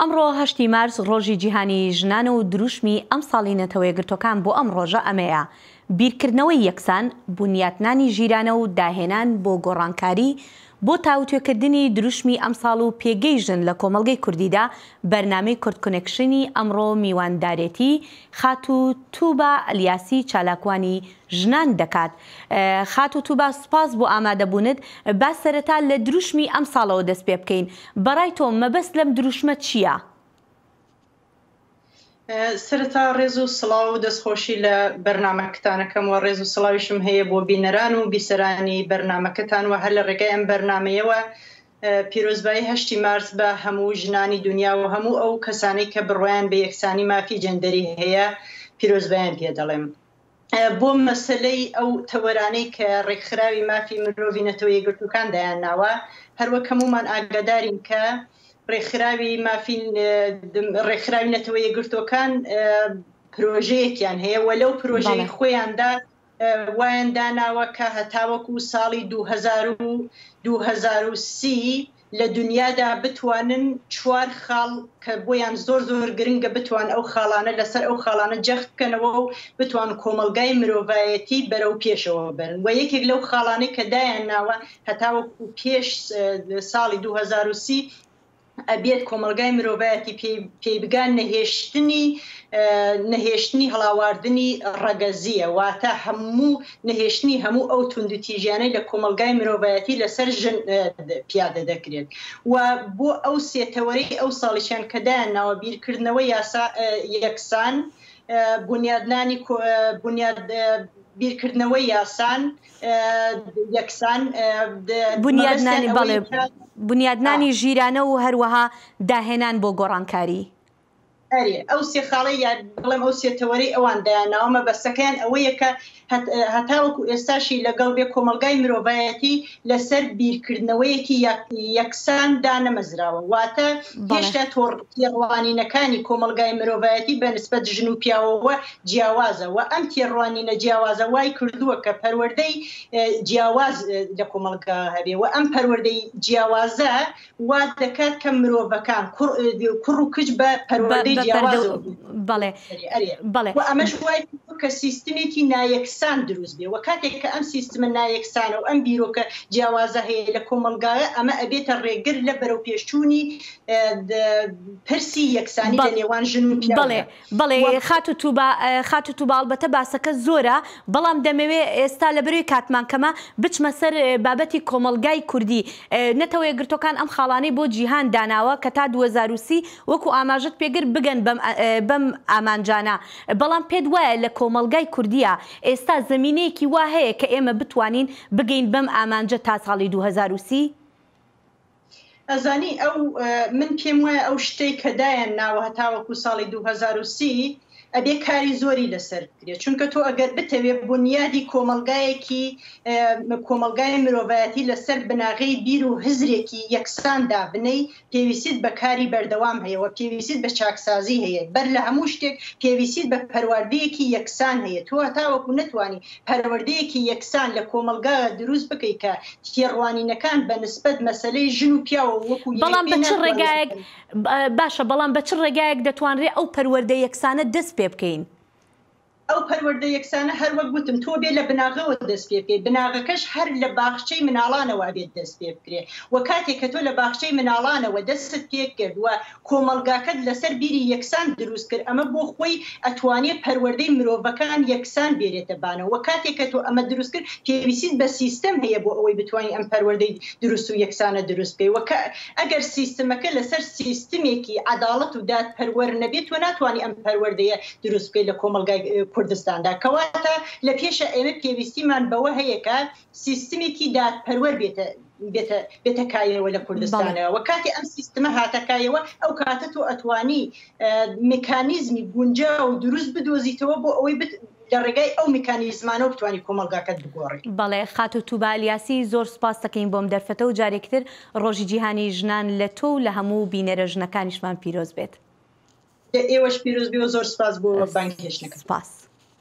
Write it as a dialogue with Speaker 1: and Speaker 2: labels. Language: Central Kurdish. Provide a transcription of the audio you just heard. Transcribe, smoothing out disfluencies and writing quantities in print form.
Speaker 1: ئەمڕۆ 8 مارس ڕۆژی جیهانی ژنانە و دروشمی ئەم ساڵی نەتەوە یەکگرتوەکان بۆ ئەم ڕۆژە ئەمەیە: بیرکردنەوەی یەکسان، بنیاتنانی ژیرانە و داهێنان بۆ گۆڕانکاری بۆ تاوتوێکردنی دروشمی ئەم ساڵ و پێگەی ژن لە کۆمەڵگەی کوردیدا. بەرنامەی کورد کۆنێکشنی ئەمڕۆ میواندارێتی خاتووتوبا ئەلیاسی چالاکوانی ژنان دەکات. خاتووتوبا، سوپاس بۆ ئامادەبوونت. با سەرەتا لە دروشمی ئەم ساڵەوە دەست پێ بکەین. بەڕای تۆ مەبەست لەم دروشمە چییە؟
Speaker 2: سرەتا ڕێز و سڵاو و دەستخۆشی لە بەرنامەکەتانەکەم و ڕێز و سڵاویشم هەیە بۆ بینەران و بیسەرانی بەرنامەکەتان و هەر لە ڕێگای ئەم بەرنامەیەوە پیرۆزبایی 8 مارس بە هەموو ژنانی دنیا و هەموو ئەو کەسانی کە بڕوایان بە یەکسانی مافی جەندەری هەیە پیرۆزبایان پێ دەڵێم. بۆ مەسلەی ئەو تەوەرانەی کە ڕێکخراوی مافی مرۆڤی نەتەوە یەکگرتوەکان دایانناوە، هەروەک هەمومان ئاگادارین کە ڕێکخراوی نەتەوە یەکگرتوەکان پرۆژەیەکیان هەیە و لەو پرۆژەی خۆیاندا وایان داناوە کە هەتاوەکو ساڵی 2030 لە دنیادا بتوانن 4 خاڵ کە بۆیان زۆر گرنگە بتوان ئەو خاڵانە لەسەر ئەو خاڵانە جەخت بکەنەوە و بتوان کۆمەلگای مرۆڤایەتی بەرەو پێشەوە بن. و یەکێک لەو خاڵانەی کە دایان ناوە هەتاوەکو پێش ساڵی 2030 ئەبێت کۆمەلگای مرۆڤایەتی پێیبگان نەهێشتنی هەڵاواردنی ڕەگەزیە، واتە نەهێشتنی هەموو ئەو توندوتیژیانەی لە کۆمەلگای مرۆڤایەتی لەسەر ژن پیادە دەکرێت. و بۆ ئەو سێتەوەرەی ئەو ساڵیشان کە دایانناوە بیرکردنەوەی یەکسان، بیرکردنەوەی یاسان یەکسان،
Speaker 1: بنیادنانی ژیرانە و هەروەها داهێنان بۆ گۆڕانکاری.
Speaker 2: ئەو سێ خاڵی بڵێم ئەو سێتەوەرەی ئەوان دایانناوە مەبەستەکەیان ئەوەیە کە هەتاوەکو ئێستاشی لەگەڵ بێ کۆمەلگای مرۆڤایەتی لەسەر بیرکردنەوەیەکی یەکسان دانەمەزراوە، واتە هێشتا تێڕوانینەکانی کۆمەلگای مرۆڤایەتی بە نسبەت ژن و پیاوەوە جیاوازە و ئەم تێڕوانینە جیاوازە وای کردووە کە پەروەردەی جیاواز لە کۆمەلگا هەبێ و ئەم پەروەردەی جیاوازە وا دەکات کە مرۆڤەکان کوڕ و کچ بە پەروەردەی ئەمەش وای کە سیستمێکی نایەکسان دروست بێ و کاتێک کە ئەم سیستمە نایەکسانە و ئەم بیرۆکە جیاوازە هەیە لە کۆمەلگایە، ئەمە ئەبێتە ڕێگر لە بەرەو پێشچوونی پرسی یەکسانی لە نێوان ژن و پیاوە.
Speaker 1: بەڵێ خاتووتوبا ئەڵبەتە باسەکە زۆرە، بەڵام دەمەوێت ئێستا لە بەروی کاتمان کەمە بچمە سەر بابەتی کۆمەلگای کوردی. نەتەوە یەکگرتوەکان ئەم خاڵانەی بۆ جیهان داناوە کە تا 2030 وەکو ئاماژت پێگر بگەن بەم ئامانجانە، بەڵام پێت وایە لە کۆمەلگای کوردیە ئێستا زمینەیەکی وا هەیە کە ئێمە بتوانین بگەین بەم ئامانجە تا ساڵی 2030؟
Speaker 2: ئەزانی من پێم وایە ئەو شتەی کە دایان ناوە هەتاوەکو ساڵی 2030 ئەبێ کاری زۆری لەسەر بکرێت، چونکە تۆ ئەگەر بتەوێت بنیادی کۆمەلگای مرۆڤایەتی لەسەر بناغەی بیر و هزرێکی یەکساندا بنەی، پێویستیت بە کاری بەردەوام هەیە و پێویستیت بە چاکسازی هەیە. بەر لە هەموو شتێک پێویستیت بە پەروەردەیەکی یەکسان هەیە. تۆ هەتاوەکو نەتوانی پەروەردەیەکی یەکسان لە کۆمەلگا دروست بکەیت کە تێڕوانینەکان بە نسبەت مەسەلەی ژن و پیاوە وەکو
Speaker 1: بەڵام بە چ ڕێگایەک باشە، بەڵام بە چ ڕێگایەک دەتوانرێت ئەو پەروەردە یەکسانە دەست پێ بکەین؟
Speaker 2: ئەو پەروەردە یەکسانە هەروەک گوتم تۆ بێ لە بناغەوە دەست پێ بکەیت، بناغەکەش هەر لە باخچەی مناڵانەوە بێت دەست پێ بکرێت. و کاتێک کە تۆ لە باخچەی مناڵانەوە دەستت پێ کرد و کۆمەلگاکەت لەسەر بیری یەکسان دروست کرد، ئەمە بۆ خۆی ئەتوانێت پەروەردەی مرۆڤەکان یەکسان بێرێتە بانەوە. و کاتێک کە تۆ ئەمە دروست کرد، پێویستیت بە سیستم هەیە بۆ ئەوەی بتوانانی ئەم پەروەردەی دروست و یەکسانە دروست بکەیت. و ئەگەر سیستمەکە لەسەر سیستمێکی عەداڵەت و دادپەروەر نەبێت، تۆ ناتوانانی ئم پەروەردەیە دروست بکەیت لە کۆمەلگای کوردستاندا. کەواتە لە پێشە ئێمە پێویستیمان بەوە هەیە کە سیستمێکی دادپەروەر بێتە کایەوە لە کوردستانەوە. و کاتی ئەم سیستمە هاتەکایەوە، ئەو کاتە تۆ ئەتوانی مکانیزمی گونجا و دروست بدۆزیتەوە بۆ ئەوەی لە ڕێگای ئەو میکانیزمانە بتوانی کۆمەلگاکەت بگۆڕی.
Speaker 1: بەڵێ، خاتووتوبا ئەلیاسی زۆر سوپاس دەکەین بۆم دەرفەتە و جارێکتر ڕۆژی جیهانی ژنان لە تۆ و لە هەموو بینەرە ژنەکانیشمان پیرۆز بێت.
Speaker 2: ئێوەش پیرۆز بێ و زۆر سوپاس بۆ بانگهێشتنەکەت.
Speaker 1: سپاس.